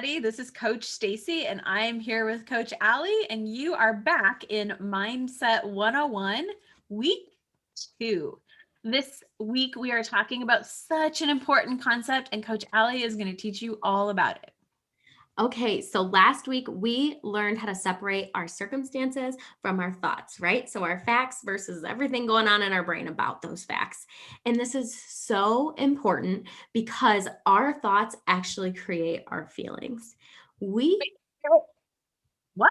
everybody. This is Coach Stacy, and I am here with Coach Allie, and you are back in Mindset 101, week 2. This week, we are talking about such an important concept, and Coach Allie is going to teach you all about it. Okay, so last week we learned how to separate our circumstances from our thoughts, right? So our facts versus everything going on in our brain about those facts. And this is so important because our thoughts actually create our feelings. We, What?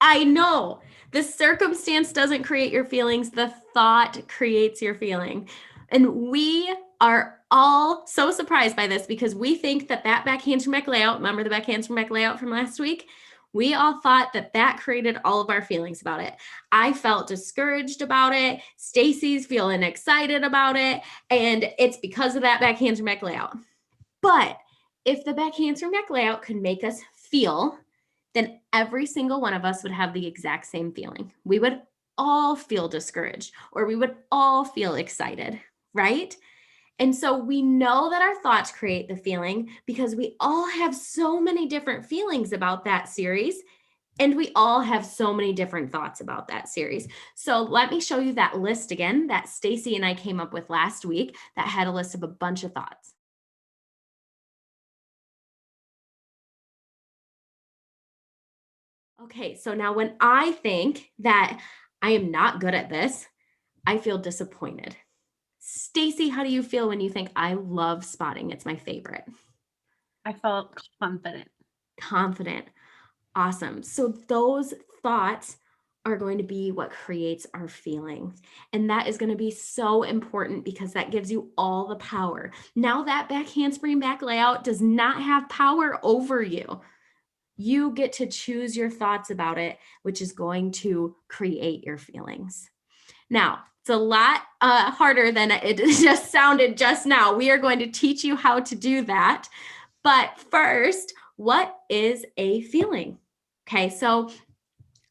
I know the circumstance doesn't create your feelings, the thought creates your feeling. And we are all so surprised by this because we think that back handspring back layout, remember the back handspring back layout from last week? We all thought that created all of our feelings about it. I felt discouraged about it. Stacy's feeling excited about it. And it's because of that back handspring back layout. But if the back handspring back layout could make us feel, then every single one of us would have the exact same feeling. We would all feel discouraged or we would all feel excited, right? And so we know that our thoughts create the feeling because we all have so many different feelings about that series. And we all have so many different thoughts about that series. So let me show you that list again that Stacy and I came up with last week that had a list of a bunch of thoughts. Okay, so now when I think that I am not good at this, I feel disappointed. Stacy, how do you feel when you think I love spotting? It's my favorite. I felt confident. Confident. Awesome. So those thoughts are going to be what creates our feelings. And that is going to be so important because that gives you all the power. Now that back handspring back layout does not have power over you. You get to choose your thoughts about it, which is going to create your feelings. Now, it's a lot harder than it just sounded just now. We are going to teach you how to do that. But first, what is a feeling? Okay, so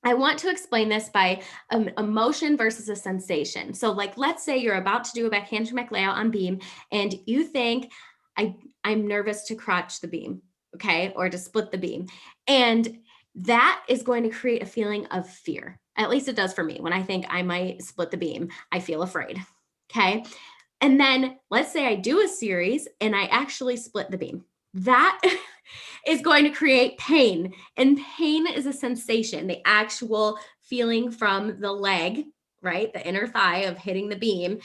I want to explain this by emotion versus a sensation. So, like, let's say you're about to do a back handspring back layout on beam, and you think, I'm nervous to crotch the beam, okay, or to split the beam. And that is going to create a feeling of fear. At least it does for me. When I think I might split the beam, I feel afraid, okay? And then let's say I do a series and I actually split the beam. That is going to create pain. And pain is a sensation, the actual feeling from the leg, right? The inner thigh of hitting the beam,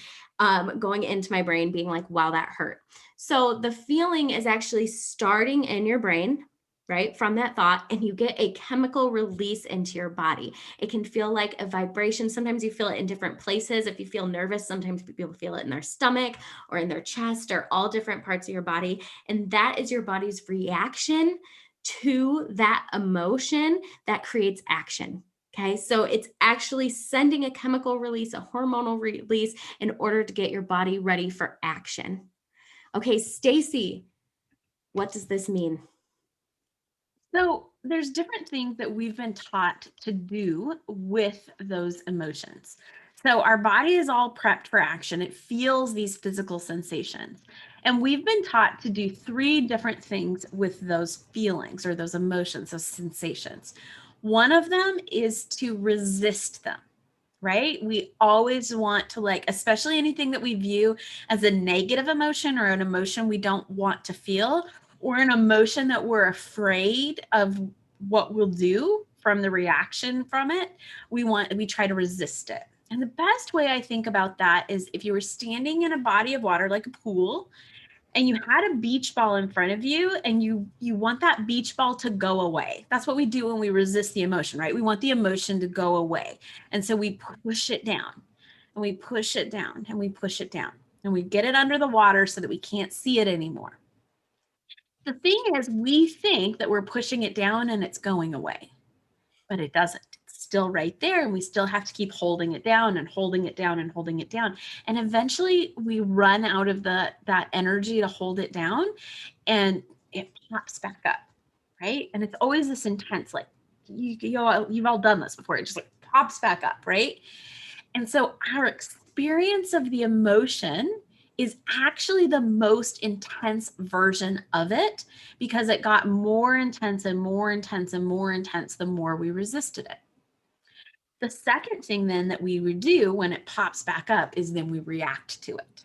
going into my brain, being like, wow, that hurt. So the feeling is actually starting in your brain, right? From that thought, and you get a chemical release into your body. It can feel like a vibration. Sometimes you feel it in different places. If you feel nervous, sometimes people feel it in their stomach or in their chest or all different parts of your body. And that is your body's reaction to that emotion that creates action. Okay, so it's actually sending a chemical release, a hormonal release in order to get your body ready for action. Okay, Stacy, what does this mean? So there's different things that we've been taught to do with those emotions. So our body is all prepped for action. It feels these physical sensations. And we've been taught to do 3 different things with those feelings or those emotions, those sensations. One of them is to resist them, right? We always want to, like, especially anything that we view as a negative emotion or an emotion we don't want to feel, or an emotion that we're afraid of what we'll do from the reaction from it, we try to resist it. And the best way I think about that is if you were standing in a body of water like a pool and you had a beach ball in front of you and you want that beach ball to go away. That's what we do when we resist the emotion, right? We want the emotion to go away. And so we push it down and we push it down and we push it down and we get it under the water so that we can't see it anymore. The thing is, we think that we're pushing it down and it's going away, but it doesn't. It's still right there, and we still have to keep holding it down and holding it down and holding it down. And eventually we run out of that energy to hold it down, and it pops back up, right? And it's always this intense, like, you've all done this before. It just like pops back up, right? And so our experience of the emotion is actually the most intense version of it, because it got more intense and more intense and more intense the more we resisted it. The second thing then that we would do when it pops back up is then we react to it,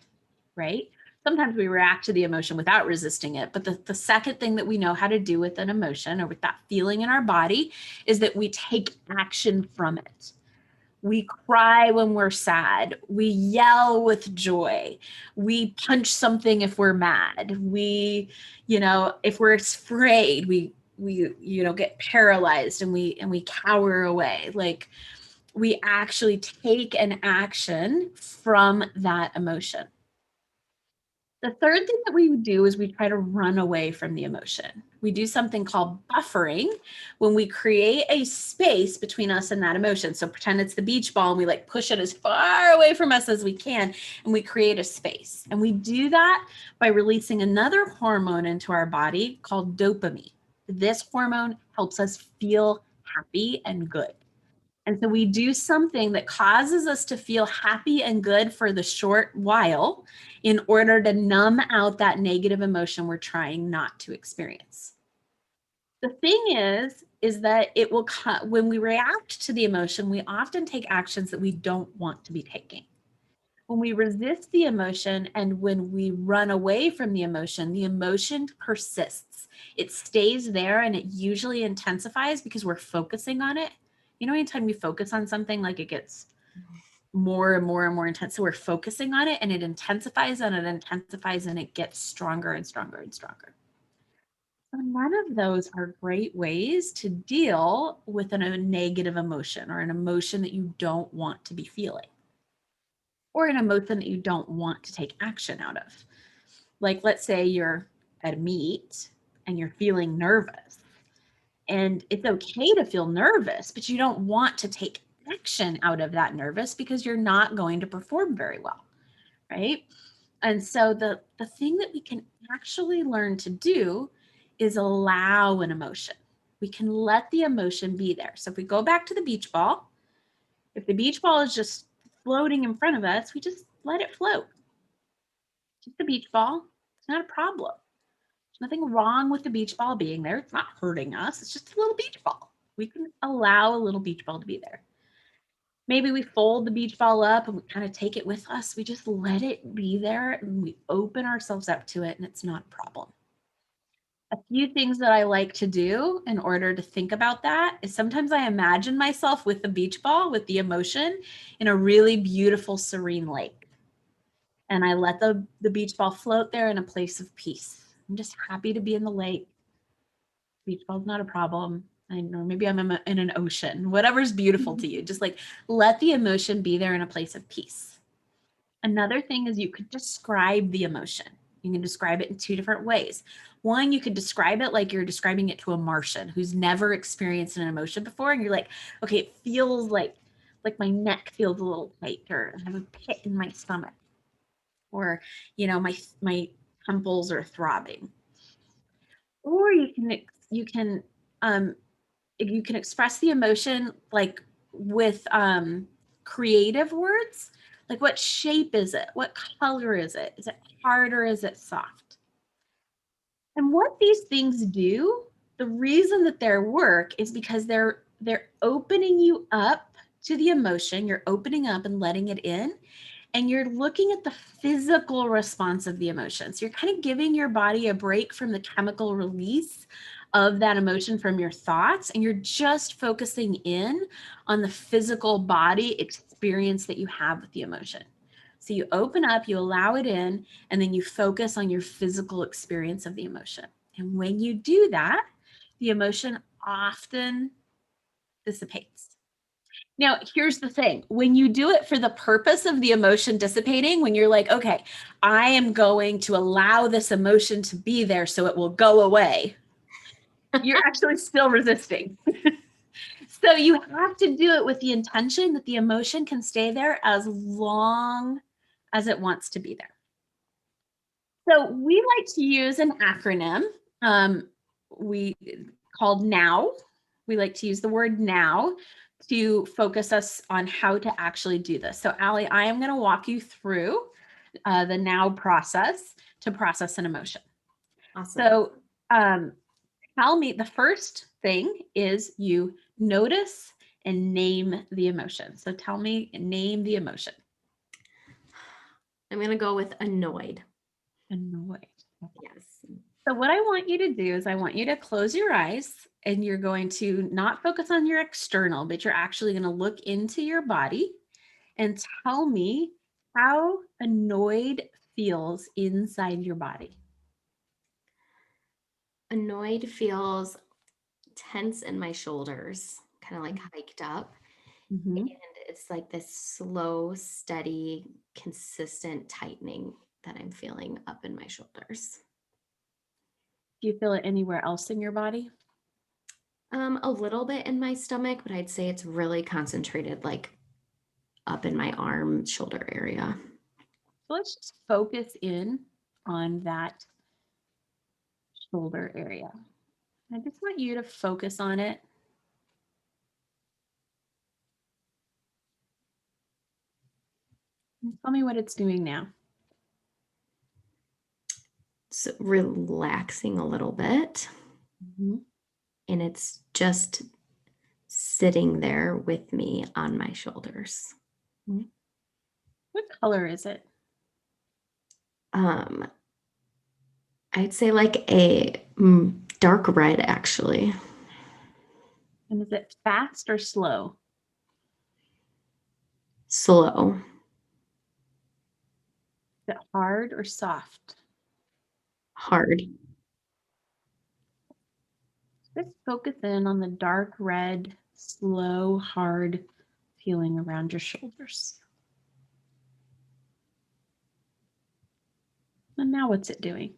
right? Sometimes we react to the emotion without resisting it. But the second thing that we know how to do with an emotion or with that feeling in our body is that we take action from it. We cry when we're sad. We yell with joy. We punch something if we're mad. We, if we're afraid, we get paralyzed and we cower away. Like, we actually take an action from that emotion. The third thing that we do is we try to run away from the emotion. We do something called buffering when we create a space between us and that emotion. So pretend it's the beach ball and we like push it as far away from us as we can, and we create a space. And we do that by releasing another hormone into our body called dopamine. This hormone helps us feel happy and good. And so we do something that causes us to feel happy and good for the short while in order to numb out that negative emotion we're trying not to experience. The thing is that it will when we react to the emotion, we often take actions that we don't want to be taking. When we resist the emotion and when we run away from the emotion persists. It stays there, and it usually intensifies because we're focusing on it. Anytime you focus on something, like, it gets more and more and more intense. So we're focusing on it, and it intensifies and it intensifies and it gets stronger and stronger and stronger. So none of those are great ways to deal with a negative emotion or an emotion that you don't want to be feeling, or an emotion that you don't want to take action out of. Like, let's say you're at a meet and you're feeling nervous. And it's okay to feel nervous, but you don't want to take action out of that nervous because you're not going to perform very well, right? And so the thing that we can actually learn to do is allow an emotion. We can let the emotion be there. So if we go back to the beach ball, if the beach ball is just floating in front of us, we just let it float. Just a beach ball. It's not a problem. There's nothing wrong with the beach ball being there. It's not hurting us. It's just a little beach ball. We can allow a little beach ball to be there. Maybe we fold the beach ball up and we kind of take it with us. We just let it be there and we open ourselves up to it, and it's not a problem. A few things that I like to do in order to think about that is sometimes I imagine myself with the beach ball, with the emotion, in a really beautiful, serene lake. And I let the beach ball float there in a place of peace. I'm just happy to be in the lake. Beach ball's not a problem. I know, maybe I'm in an ocean, whatever's beautiful to you. Just like let the emotion be there in a place of peace. Another thing is you could describe the emotion. You can describe it in two different ways. One, you could describe it like you're describing it to a Martian who's never experienced an emotion before. And you're like, okay, it feels like my neck feels a little tight, or I have a pit in my stomach, or, my temples are throbbing. Or you can express the emotion like with creative words. Like, what shape is it? What color is it? Is it hard or is it soft? And what these things do, the reason that they work is because they're opening you up to the emotion. You're opening up and letting it in, and you're looking at the physical response of the emotion. So you're kind of giving your body a break from the chemical release of that emotion from your thoughts, and you're just focusing in on the physical body experience that you have with the emotion. So you open up, you allow it in, and then you focus on your physical experience of the emotion. And when you do that, the emotion often dissipates. Now, here's the thing. When you do it for the purpose of the emotion dissipating, when you're like, okay, I am going to allow this emotion to be there so it will go away, you're actually still resisting. So you have to do it with the intention that the emotion can stay there as long as it wants to be there. So we like to use an acronym we called NOW. We like to use the word NOW to focus us on how to actually do this. So Allie, I am going to walk you through the now process to process an emotion. Awesome. So, tell me, the first thing is you notice and name the emotion. So tell me, name the emotion. I'm going to go with annoyed. Annoyed. Yes. So what I want you to do is I want you to close your eyes and you're going to not focus on your external, but you're actually going to look into your body and tell me how annoyed feels inside your body. Annoyed feels tense in my shoulders, kind of like hiked up. Mhm. And it's like this slow, steady, consistent tightening that I'm feeling up in my shoulders. Do you feel it anywhere else in your body? A little bit in my stomach, but I'd say it's really concentrated, like up in my arm, shoulder area. So let's just focus in on that shoulder area. I just want you to focus on it. And tell me what it's doing now. So relaxing a little bit, Mhm. and it's just sitting there with me on my shoulders. What color is it? Um, I'd say like a dark red, actually. And is it fast or slow? Slow, Is it hard or soft? hard. Just focus in on the dark red, slow, hard feeling around your shoulders. And now what's it doing?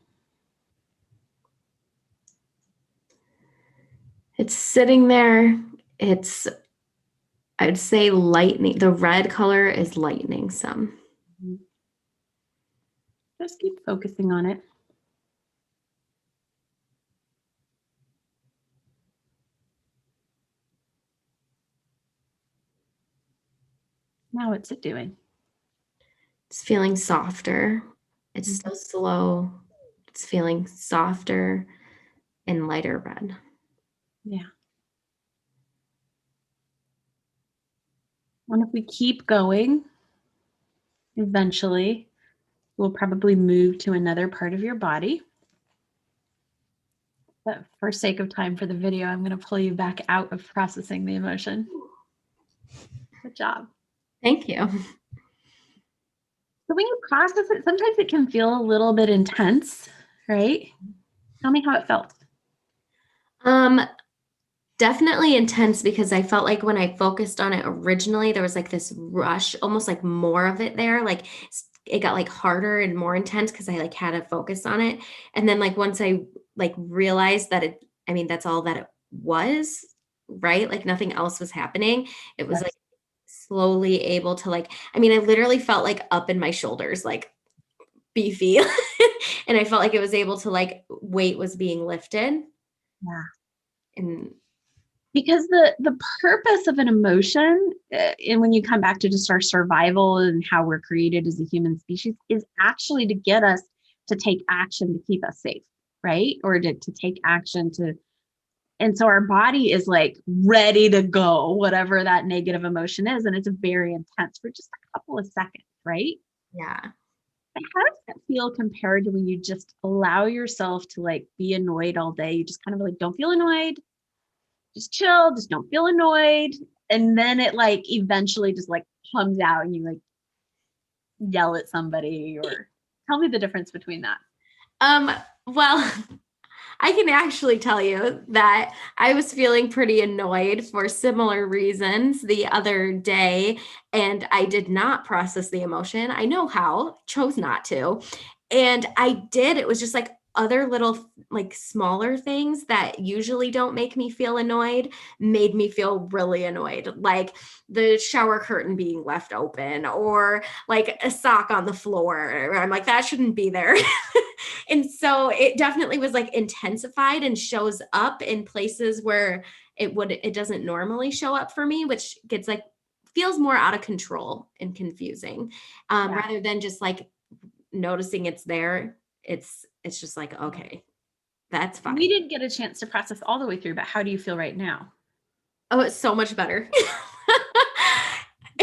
It's sitting there. It's, I'd say lightning. The red color is lightening some. Mhm. Just keep focusing on it. Now what's it doing? It's feeling softer. It's still slow. It's feeling softer and lighter red. Yeah. And if we keep going, eventually we'll probably move to another part of your body. But for sake of time for the video, I'm going to pull you back out of processing the emotion. Good job. Thank you. So when you process it, sometimes it can feel a little bit intense, right? Tell me how it felt. Um, Definitely intense because I felt like when I focused on it originally, there was like this rush, almost like more of it there. Like it got like harder and more intense because I like had to focus on it. And then like once I like realized that I mean, that's all that it was, right? Like nothing else was happening. It was like Yes. slowly able to like, I mean, I literally felt like up in my shoulders, like beefy. And I felt like it was able to like weight was being lifted. Yeah. And Because the purpose of an emotion, and when you come back to just our survival and how we're created as a human species, is actually to get us to take action to keep us safe, right? Or to take action to, and so our body is like ready to go, whatever that negative emotion is. And it's very intense for just a couple of seconds, right? yeah. And how does that feel compared to when you just allow yourself to like be annoyed all day? You just kind of like don't feel annoyed, just chill, just don't feel annoyed. And then it like eventually just like comes out and you like yell at somebody, or tell me the difference between that. Um, well, I can actually tell you that I was feeling pretty annoyed for similar reasons the other day, and I did not process the emotion. I know how, chose not to. And I did. It was just like other little, like smaller things that usually don't make me feel annoyed made me feel really annoyed. Like the shower curtain being left open or like a sock on the floor. I'm like, that shouldn't be there. And so it definitely was like intensified and shows up in places where it doesn't normally show up for me, which gets like feels more out of control and confusing, Yeah. rather than just like noticing it's there, it's just like, okay, that's We fine. didn't get a chance to process all the way through, but how do you feel right now? Oh, it's so much better.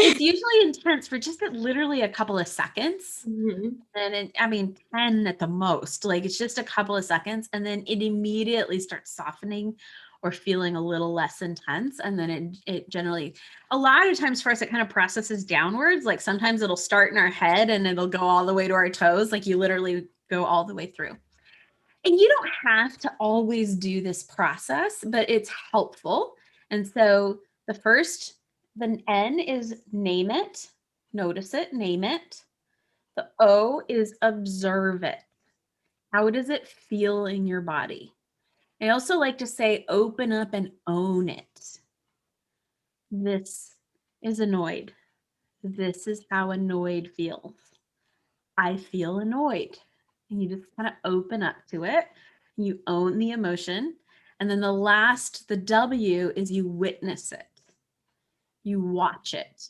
It's usually intense for just literally a couple of seconds. Mhm. And I mean, 10 at the most. Like it's just a couple of seconds. And then it immediately starts softening or feeling a little less intense. And then it generally, a lot of times for us, it kind of processes downwards. Like sometimes it'll start in our head and it'll go all the way to our toes. Like you literally go all the way through. And you don't have to always do this process, but it's helpful. And so the N is name it, notice it, name it. The O is observe it. How does it feel in your body? I also like to say open up and own it. This is annoyed. This is how annoyed feels. I feel annoyed. And you just kind of open up to it. You own the emotion. And then the W is you witness it. You watch it.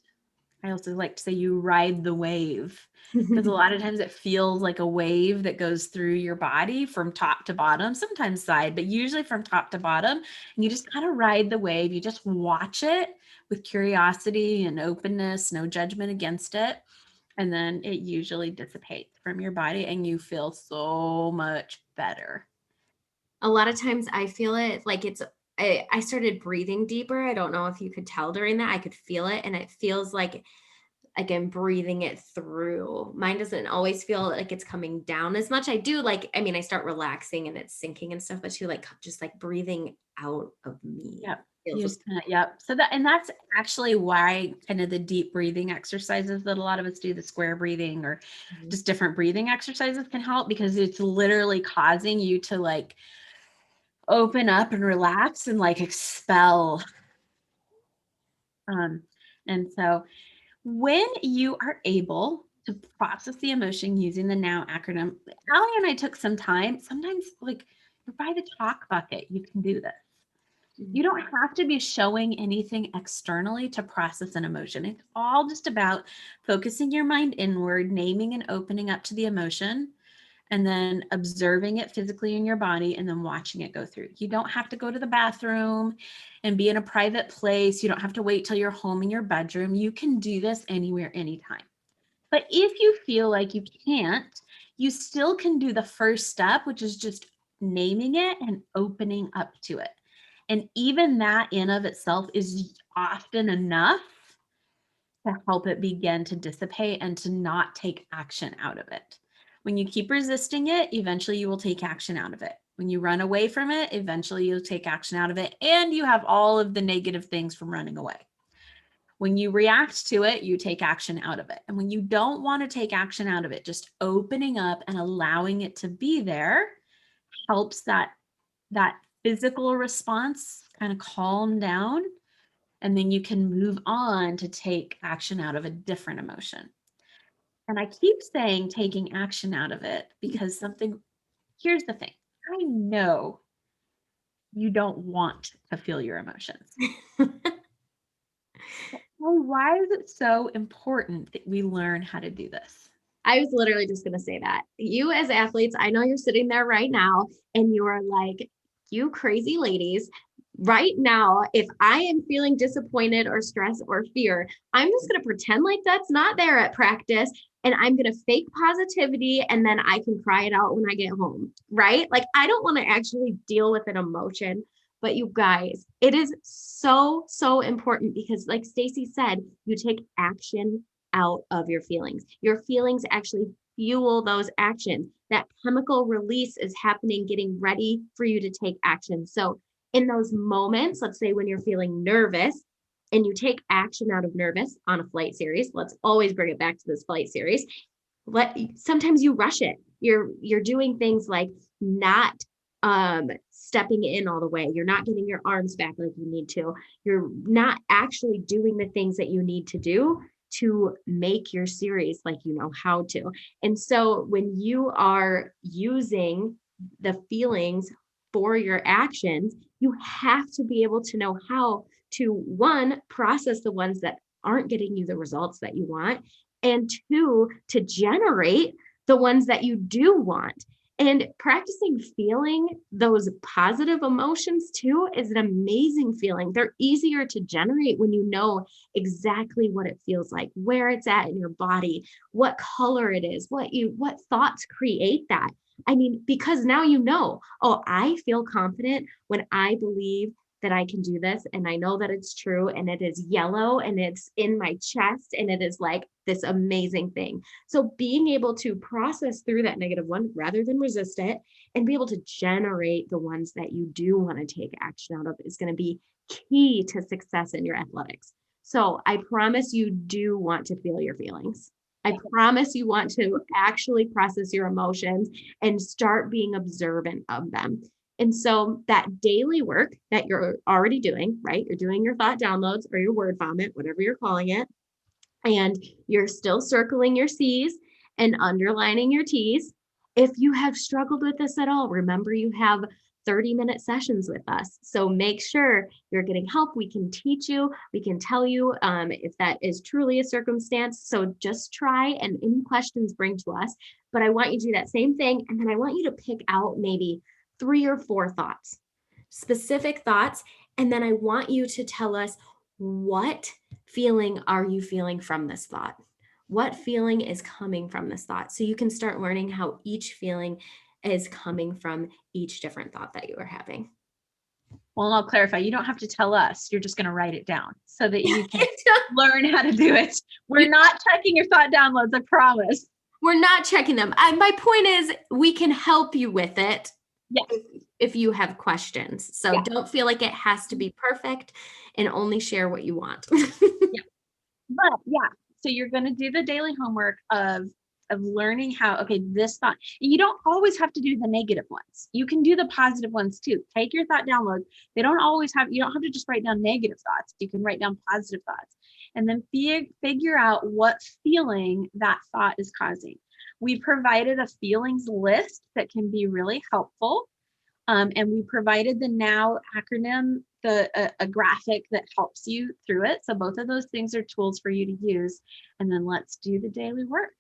I also like to say you ride the wave because a lot of times it feels like a wave that goes through your body from top to bottom, sometimes side, but usually from top to bottom. And you just kind of ride the wave. You just watch it with curiosity and openness, no judgment against it. And then it usually dissipates from your body and you feel so much better. A lot of times I feel it like I started breathing deeper. I don't know if you could tell during that. I could feel it and it feels like I'm breathing it through. Mine doesn't always feel like it's coming down as much. I do like, I mean, I start relaxing and it's sinking and stuff, but too like just like breathing out of me Yep. You feels just kind of, yep. So that's actually why kind of the deep breathing exercises that a lot of us do, the square breathing or Mhm. just different breathing exercises can help because it's literally causing you to like open up and relax and like expel. Um, and so when you are able to process the emotion using the NOW acronym, Allie and I took some time. Sometimes, like you're by the talk bucket, you can do this. You don't have to be showing anything externally to process an emotion. It's all just about focusing your mind inward, naming and opening up to the emotion, and then observing it physically in your body and then watching it go through. You don't have to go to the bathroom and be in a private place. You don't have to wait till you're home in your bedroom. You can do this anywhere, anytime. But if you feel like you can't, you still can do the first step, which is just naming it and opening up to it. And even that in of itself is often enough to help it begin to dissipate and to not take action out of it. When you keep resisting it, eventually you will take action out of it. When you run away from it, eventually you'll take action out of it. And you have all of the negative things from running away. When you react to it, you take action out of it. And when you don't want to take action out of it, just opening up and allowing it to be there helps that physical response kind of calm down. And then you can move on to take action out of a different emotion. And I keep saying taking action out of it because here's the thing. I know you don't want to feel your emotions. Well, why is it so important that we learn how to do this? I was literally just going to say that. You, as athletes, I know you're sitting there right now and you are like, you crazy ladies. Right now, if I am feeling disappointed or stress or fear, I'm just going to pretend like that's not there at practice and I'm going to fake positivity and then I can cry it out when I get home. Right? Like, I don't want to actually deal with an emotion. But you guys, it is so, so important because, like Stacy said, you take action out of your feelings. Your feelings actually fuel those actions. That chemical release is happening, getting ready for you to take action. So, in those moments, let's say when you're feeling nervous and you take action out of nervous on a flight series, let's always bring it back to this flight series. Sometimes you rush it. You're doing things like not stepping in all the way. You're not getting your arms back like you need to. You're not actually doing the things that you need to do to make your series like you know how to. And so when you are using the feelings for your actions, you have to be able to know how to, one, process the ones that aren't getting you the results that you want, and two, to generate the ones that you do want. And practicing feeling those positive emotions too is an amazing feeling. They're easier to generate when you know exactly what it feels like, where it's at in your body, what color it is, what thoughts create that. I mean, because now you know, oh, I feel confident when I believe that I can do this and I know that it's true and it is yellow and it's in my chest and it is like this amazing thing. So being able to process through that negative one rather than resist it and be able to generate the ones that you do want to take action out of is going to be key to success in your athletics. So I promise you do want to feel your feelings. I promise you want to actually process your emotions and start being observant of them. And so that daily work that you're already doing, right? You're doing your thought downloads or your word vomit, whatever you're calling it. And you're still circling your C's and underlining your T's. If you have struggled with this at all, remember you have 30-minute sessions with us. So make sure you're getting help. We can teach you. We can tell you if that is truly a circumstance. So just try, and any questions bring to us. But I want you to do that same thing. And then I want you to pick out maybe 3 or 4 thoughts, specific thoughts. And then I want you to tell us, what feeling are you feeling from this thought? What feeling is coming from this thought? So you can start learning how each feeling is coming from each different thought that you are having. Well, and I'll clarify, you don't have to tell us. You're just going to write it down so that you can learn how to do it. We're not checking your thought downloads, I promise. We're not checking them. My point is, we can help you with it. Yes. If you have questions. So Yeah. don't feel like it has to be perfect, and only share what you want. Yeah. But yeah, so you're going to do the daily homework of learning how, okay, this thought, you don't always have to do the negative ones. You can do the positive ones too. Take your thought downloads. You don't have to just write down negative thoughts. You can write down positive thoughts and then figure out what feeling that thought is causing. We provided a feelings list that can be really helpful. And we provided the NOW acronym, a graphic that helps you through it. So both of those things are tools for you to use. And then let's do the daily work.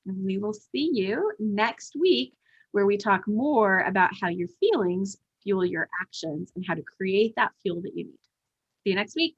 And we will see you next week, where we talk more about how your feelings fuel your actions and how to create that fuel that you need. See you next week.